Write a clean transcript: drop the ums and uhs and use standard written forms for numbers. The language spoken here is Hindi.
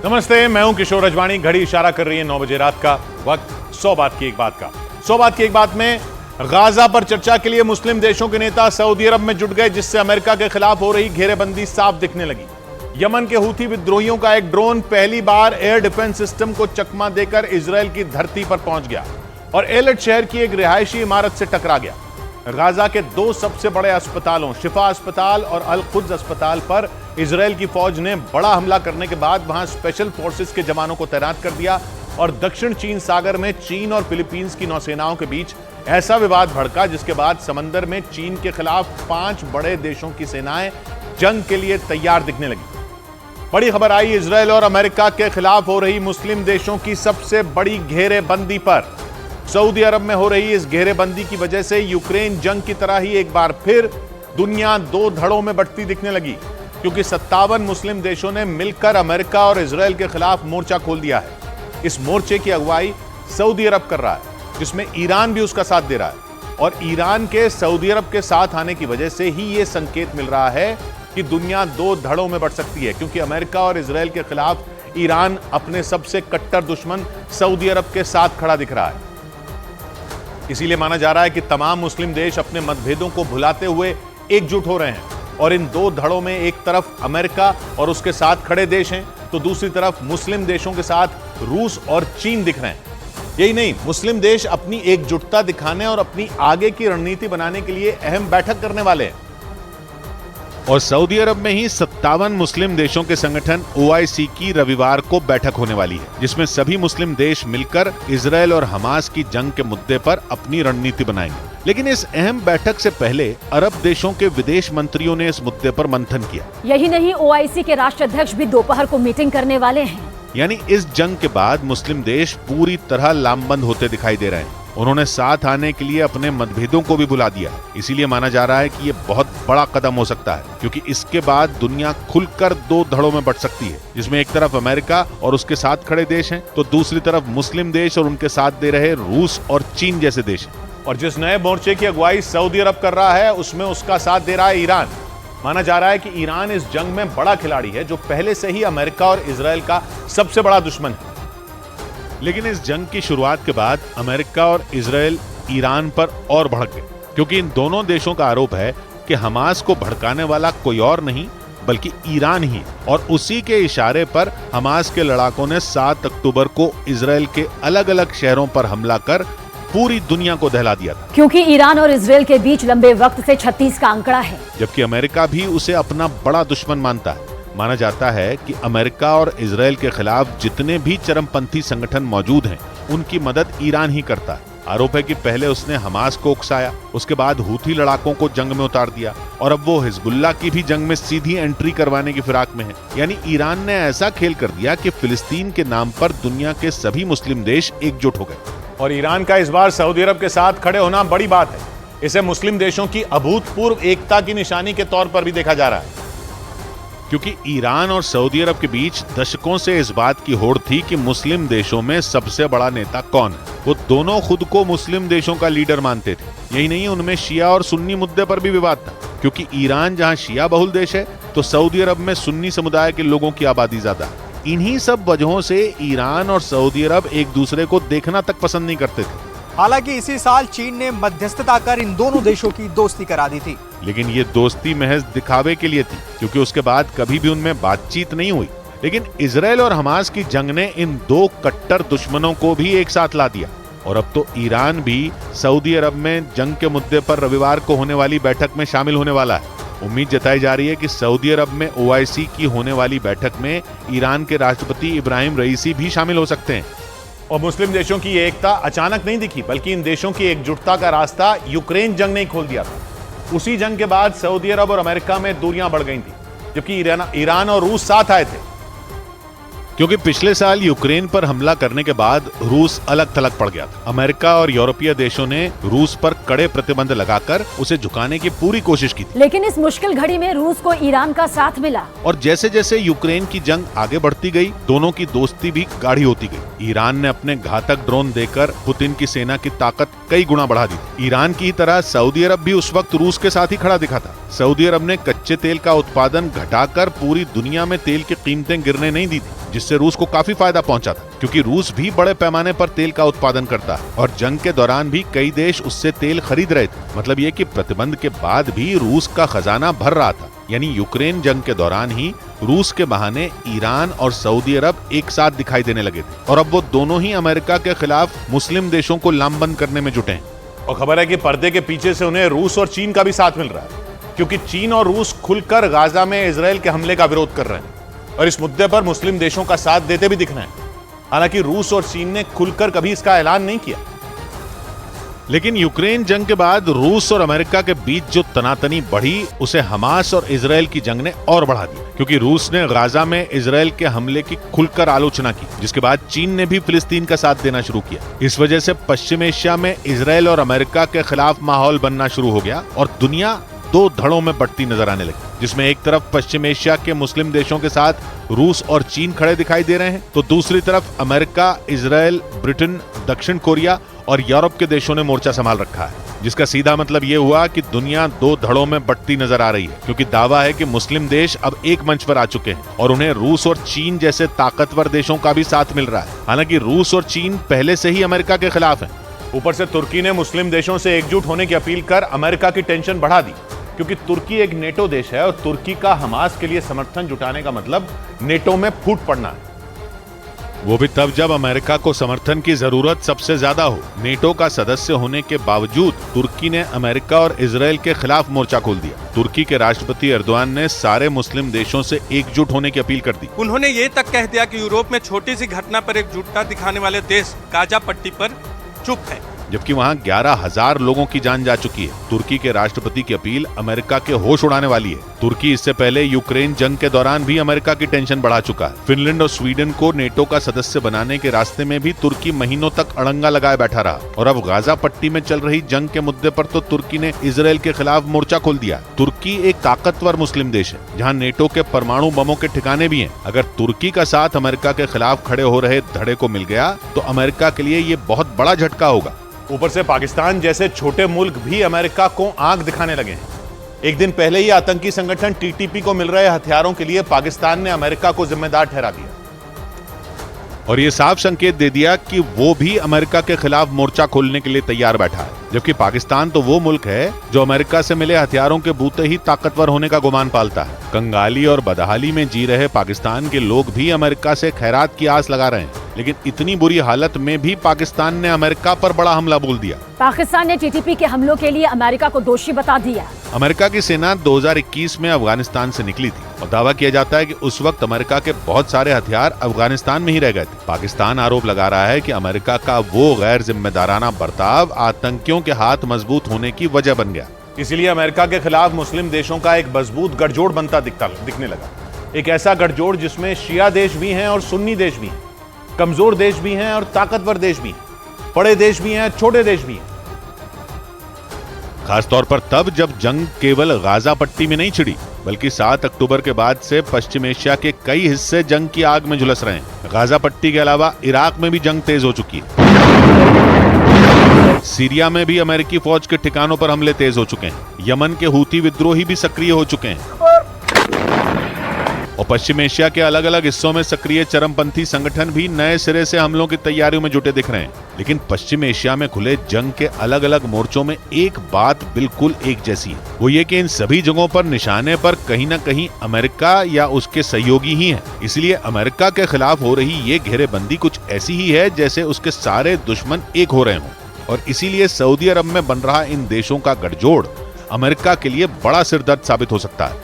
नमस्ते, मैं हूं किशोर अजवाणी। घड़ी इशारा कर रही है 9 बजे रात का वक्त। 100 बात की एक बात का 100 बात की एक बात में गाजा पर चर्चा के लिए मुस्लिम देशों के नेता सऊदी अरब में जुट गए, जिससे अमेरिका के खिलाफ हो रही घेरेबंदी साफ दिखने लगी। यमन के हूथी विद्रोहियों का एक ड्रोन पहली बार एयर डिफेंस सिस्टम को चकमा देकर इजरायल की धरती पर पहुंच गया और एलर्ट शहर की एक रिहायशी इमारत से टकरा गया। गाजा के 2 सबसे बड़े अस्पतालों शिफा अस्पताल और अल कुद्स अस्पताल पर इजरायल की फौज ने बड़ा हमला करने के बाद वहां स्पेशल फोर्सेस के जवानों को तैनात कर दिया और दक्षिण चीन सागर में चीन और फिलीपींस की नौसेनाओं के बीच ऐसा विवाद भड़का, जिसके बाद समंदर में चीन के खिलाफ 5 बड़े देशों की सेनाएं जंग के लिए तैयार दिखने लगी। बड़ी खबर आई इजरायल और अमेरिका के खिलाफ हो रही मुस्लिम देशों की सबसे बड़ी घेरेबंदी पर। सऊदी अरब में हो रही इस घेरेबंदी की वजह से यूक्रेन जंग की तरह ही एक बार फिर दुनिया 2 धड़ों में बंटती दिखने लगी, क्योंकि 57 मुस्लिम देशों ने मिलकर अमेरिका और इजरायल के खिलाफ मोर्चा खोल दिया है। इस मोर्चे की अगुवाई सऊदी अरब कर रहा है, जिसमें ईरान भी उसका साथ दे रहा है। और ईरान के सऊदी अरब के साथ आने की वजह से ही यह संकेत मिल रहा है कि दुनिया 2 धड़ों में बंट सकती है, क्योंकि अमेरिका और इजरायल के खिलाफ ईरान अपने सबसे कट्टर दुश्मन सऊदी अरब के साथ खड़ा दिख रहा है। इसीलिए माना जा रहा है कि तमाम मुस्लिम देश अपने मतभेदों को भुलाते हुए एकजुट हो रहे हैं और इन 2 धड़ों में एक तरफ अमेरिका और उसके साथ खड़े देश हैं, तो दूसरी तरफ मुस्लिम देशों के साथ रूस और चीन दिख रहे हैं। यही नहीं, मुस्लिम देश अपनी एकजुटता दिखाने और अपनी आगे की रणनीति बनाने के लिए अहम बैठक करने वाले हैं। और सऊदी अरब में ही 57 मुस्लिम देशों के संगठन OIC की रविवार को बैठक होने वाली है, जिसमें सभी मुस्लिम देश मिलकर इजरायल और हमास की जंग के मुद्दे पर अपनी रणनीति बनाएंगे। लेकिन इस अहम बैठक से पहले अरब देशों के विदेश मंत्रियों ने इस मुद्दे पर मंथन किया। यही नहीं, OIC के राष्ट्राध्यक्ष भी दोपहर को मीटिंग करने वाले हैं। यानी इस जंग के बाद मुस्लिम देश पूरी तरह लामबंद होते दिखाई दे रहे हैं। उन्होंने साथ आने के लिए अपने मतभेदों को भी भुला दिया। इसीलिए माना जा रहा है कि ये बहुत बड़ा कदम हो सकता है, क्योंकि इसके बाद दुनिया खुलकर 2 धड़ों में बंट सकती है, जिसमें एक तरफ अमेरिका और उसके साथ खड़े देश हैं, तो दूसरी तरफ मुस्लिम देश और उनके साथ दे रहे रूस और चीन जैसे देश हैं। और जिस नए मोर्चे की अगुवाई सऊदी अरब कर रहा है, उसमें उसका साथ दे रहा है ईरान। माना जा रहा है कि ईरान इस जंग में बड़ा खिलाड़ी है, जो पहले से ही अमेरिका और इजरायल का सबसे बड़ा दुश्मन है। लेकिन इस जंग की शुरुआत के बाद अमेरिका और इजरायल ईरान पर और भड़क गए, क्योंकि इन दोनों देशों का आरोप है कि हमास को भड़काने वाला कोई और नहीं बल्कि ईरान ही, और उसी के इशारे पर हमास के लड़ाकों ने 7 अक्टूबर को इजरायल के अलग अलग शहरों पर हमला कर पूरी दुनिया को दहला दिया था। क्योंकि ईरान और इजरायल के बीच लंबे वक्त से 36 का आंकड़ा है, जबकि अमेरिका भी उसे अपना बड़ा दुश्मन मानता है। माना जाता है कि अमेरिका और इजरायल के खिलाफ जितने भी चरमपंथी संगठन मौजूद हैं, उनकी मदद ईरान ही करता है। आरोप है कि पहले उसने हमास को उकसाया, उसके बाद हूथी लड़ाकों को जंग में उतार दिया और अब वो हिजबुल्लाह की भी जंग में सीधी एंट्री करवाने की फिराक में है। यानी ईरान ने ऐसा खेल कर दिया कि फिलिस्तीन के नाम पर दुनिया के सभी मुस्लिम देश एकजुट हो गए। और ईरान का इस बार सऊदी अरब के साथ खड़े होना बड़ी बात है। इसे मुस्लिम देशों की अभूतपूर्व एकता की निशानी के तौर पर भी देखा जा रहा है, क्योंकि ईरान और सऊदी अरब के बीच दशकों से इस बात की होड़ थी कि मुस्लिम देशों में सबसे बड़ा नेता कौन है। वो दोनों खुद को मुस्लिम देशों का लीडर मानते थे। यही नहीं, उनमें शिया और सुन्नी मुद्दे पर भी विवाद था, क्योंकि ईरान जहां शिया बहुल देश है, तो सऊदी अरब में सुन्नी समुदाय के लोगों की आबादी ज्यादा है। इन्हीं सब वजहों से ईरान और सऊदी अरब एक दूसरे को देखना तक पसंद नहीं करते थे। हालांकि इसी साल चीन ने मध्यस्थता कर इन दोनों देशों की दोस्ती करा दी थी, लेकिन ये दोस्ती महज दिखावे के लिए थी, क्योंकि उसके बाद कभी भी उनमें बातचीत नहीं हुई। लेकिन इजरायल और हमास की जंग ने इन 2 कट्टर दुश्मनों को भी एक साथ ला दिया और अब तो ईरान भी सऊदी अरब में जंग के मुद्दे पर रविवार को होने वाली बैठक में शामिल होने वाला है। उम्मीद जताई जा रही है कि सऊदी अरब में OIC की होने वाली बैठक में ईरान के राष्ट्रपति इब्राहिम रईसी भी शामिल हो सकते हैं। और मुस्लिम देशों की एकता अचानक नहीं दिखी, बल्कि इन देशों की एकजुटता का रास्ता यूक्रेन जंग ने खोल दिया था। उसी जंग के बाद सऊदी अरब और अमेरिका में दूरियां बढ़ गई थी, जबकि ईरान और रूस साथ आए थे, क्योंकि पिछले साल यूक्रेन पर हमला करने के बाद रूस अलग थलग पड़ गया था। अमेरिका और यूरोपीय देशों ने रूस पर कड़े प्रतिबंध लगाकर उसे झुकाने की पूरी कोशिश की थी। लेकिन इस मुश्किल घड़ी में रूस को ईरान का साथ मिला और जैसे जैसे यूक्रेन की जंग आगे बढ़ती गई, दोनों की दोस्ती भी गाढ़ी होती गई। ईरान ने अपने घातक ड्रोन देकर पुतिन की सेना की ताकत कई गुना बढ़ा दी। ईरान की तरह सऊदी अरब भी उस वक्त रूस के साथ ही खड़ा दिखा था। सऊदी अरब ने कच्चे तेल का उत्पादन घटाकर पूरी दुनिया में तेल की कीमतें गिरने नहीं दी थी। जिससे रूस को काफी फायदा पहुंचा था, क्योंकि रूस भी बड़े पैमाने पर तेल का उत्पादन करता है और जंग के दौरान भी कई देश उससे तेल खरीद रहे थे। मतलब ये कि प्रतिबंध के बाद भी रूस का खजाना भर रहा था। यानी यूक्रेन जंग के दौरान ही रूस के बहाने ईरान और सऊदी अरब एक साथ दिखाई देने लगे थे और अब वो दोनों ही अमेरिका के खिलाफ मुस्लिम देशों को लामबंद करने में जुटे हैं। और खबर है कि पर्दे के पीछे से उन्हें रूस और चीन का भी साथ मिल रहा है, क्योंकि चीन और रूस खुलकर गाजा में इजराइल के हमले का विरोध कर रहे हैं और इस मुद्दे पर मुस्लिम देशों का साथ देते भी दिख रहे हैं। हालांकि रूस और चीन ने खुलकर कभी इसका ऐलान नहीं किया। लेकिन यूक्रेन जंग के बाद रूस और अमेरिका के बीच जो तनातनी बढ़ी, उसे हमास और इजराइल की जंग ने और बढ़ा दिया, क्योंकि रूस ने गाजा में इजराइल के हमले की खुलकर आलोचना की, जिसके बाद चीन ने भी फिलिस्तीन का साथ देना शुरू किया। इस वजह से पश्चिम एशिया में इजराइल और अमेरिका के खिलाफ माहौल बनना शुरू हो गया और दुनिया दो धड़ों में बढ़ती नजर आने लगी, जिसमें एक तरफ पश्चिम एशिया के मुस्लिम देशों के साथ रूस और चीन खड़े दिखाई दे रहे हैं, तो दूसरी तरफ अमेरिका, इजराइल, ब्रिटेन, दक्षिण कोरिया और यूरोप के देशों ने मोर्चा संभाल रखा है, जिसका सीधा मतलब ये हुआ कि दुनिया दो धड़ों में बढ़ती नजर आ रही है, क्योंकि दावा है कि मुस्लिम देश अब एक मंच पर आ चुके हैं और उन्हें रूस और चीन जैसे ताकतवर देशों का भी साथ मिल रहा है। हालांकि रूस और चीन पहले से ही अमेरिका के खिलाफ हैं। ऊपर से तुर्की ने मुस्लिम देशों से एकजुट होने की अपील कर अमेरिका की टेंशन बढ़ा दी, क्योंकि तुर्की एक नेटो देश है और तुर्की का हमास के लिए समर्थन जुटाने का मतलब नेटो में फूट पड़ना है, वो भी तब जब अमेरिका को समर्थन की जरूरत सबसे ज्यादा हो। नेटो का सदस्य होने के बावजूद तुर्की ने अमेरिका और इजराइल के खिलाफ मोर्चा खोल दिया। तुर्की के राष्ट्रपति एर्दोआन ने सारे मुस्लिम देशों से एकजुट होने की अपील कर दी। उन्होंने ये तक कह दिया कि यूरोप में छोटी सी घटना पर एकजुटता दिखाने वाले देश गाजा पट्टी पर चुप है, जबकि वहां 11,000 लोगों की जान जा चुकी है। तुर्की के राष्ट्रपति की अपील अमेरिका के होश उड़ाने वाली है। तुर्की इससे पहले यूक्रेन जंग के दौरान भी अमेरिका की टेंशन बढ़ा चुका है। फिनलैंड और स्वीडन को नेटो का सदस्य बनाने के रास्ते में भी तुर्की महीनों तक अड़ंगा लगाए बैठा रहा और अब गाजा पट्टी में चल रही जंग के मुद्दे पर तो तुर्की ने इजराइल के खिलाफ मोर्चा खोल दिया। तुर्की एक ताकतवर मुस्लिम देश है, जहाँ नेटो के परमाणु बमों के ठिकाने भी हैं। अगर तुर्की का साथ अमेरिका के खिलाफ खड़े हो रहे धड़े को मिल गया तो अमेरिका के लिए ये बहुत बड़ा झटका होगा। ऊपर से पाकिस्तान जैसे छोटे मुल्क भी अमेरिका को आंख दिखाने लगे हैं। एक दिन पहले ही आतंकी संगठन टीटीपी को मिल रहे हथियारों के लिए पाकिस्तान ने अमेरिका को जिम्मेदार ठहरा दिया और ये साफ संकेत दे दिया कि वो भी अमेरिका के खिलाफ मोर्चा खोलने के लिए तैयार बैठा है। जबकि पाकिस्तान तो वो मुल्क है जो अमेरिका से मिले हथियारों के बूते ही ताकतवर होने का गुमान पालता है। कंगाली और बदहाली में जी रहे पाकिस्तान के लोग भी अमेरिका से खैरात की आस लगा रहे हैं, लेकिन इतनी बुरी हालत में भी पाकिस्तान ने अमेरिका पर बड़ा हमला बोल दिया। पाकिस्तान ने टीटीपी के हमलों के लिए अमेरिका को दोषी बता दिया। अमेरिका की सेना 2021 में अफगानिस्तान से निकली थी और दावा किया जाता है कि उस वक्त अमेरिका के बहुत सारे हथियार अफगानिस्तान में ही रह गए थे। पाकिस्तान आरोप लगा रहा है कि अमेरिका का वो गैर जिम्मेदाराना बर्ताव आतंकियों के हाथ मजबूत होने की वजह बन गया। इसीलिए अमेरिका के खिलाफ मुस्लिम देशों का एक मजबूत गठजोड़ बनता दिखने लगा। एक ऐसा गठजोड़ जिसमें शिया देश भी हैं और सुन्नी देश भी हैं, कमजोर देश भी हैं और ताकतवर देश भी हैं, बड़े देश भी हैं, छोटे देश भी हैं। खासतौर पर तब जब जंग केवल गाजा पट्टी में नहीं छिड़ी, बल्कि 7 अक्टूबर के बाद से पश्चिम एशिया के कई हिस्से जंग की आग में झुलस रहे हैं। गाजा पट्टी के अलावा इराक में भी जंग तेज हो चुकी है। सीरिया में भी अमेरिकी फौज के ठिकानों पर हमले तेज हो चुके हैं। यमन के हूती विद्रोही भी सक्रिय हो चुके हैं और पश्चिम एशिया के अलग अलग हिस्सों में सक्रिय चरमपंथी संगठन भी नए सिरे से हमलों की तैयारियों में जुटे दिख रहे हैं। लेकिन पश्चिम एशिया में खुले जंग के अलग अलग मोर्चों में एक बात बिल्कुल एक जैसी है, वो ये कि इन सभी जगहों पर निशाने पर कहीं न कहीं अमेरिका या उसके सहयोगी ही हैं। इसलिए अमेरिका के खिलाफ हो रही ये घेरेबंदी कुछ ऐसी ही है जैसे उसके सारे दुश्मन एक हो रहे हों और इसीलिए सऊदी अरब में बन रहा इन देशों का गठजोड़ अमेरिका के लिए बड़ा सिरदर्द साबित हो सकता है।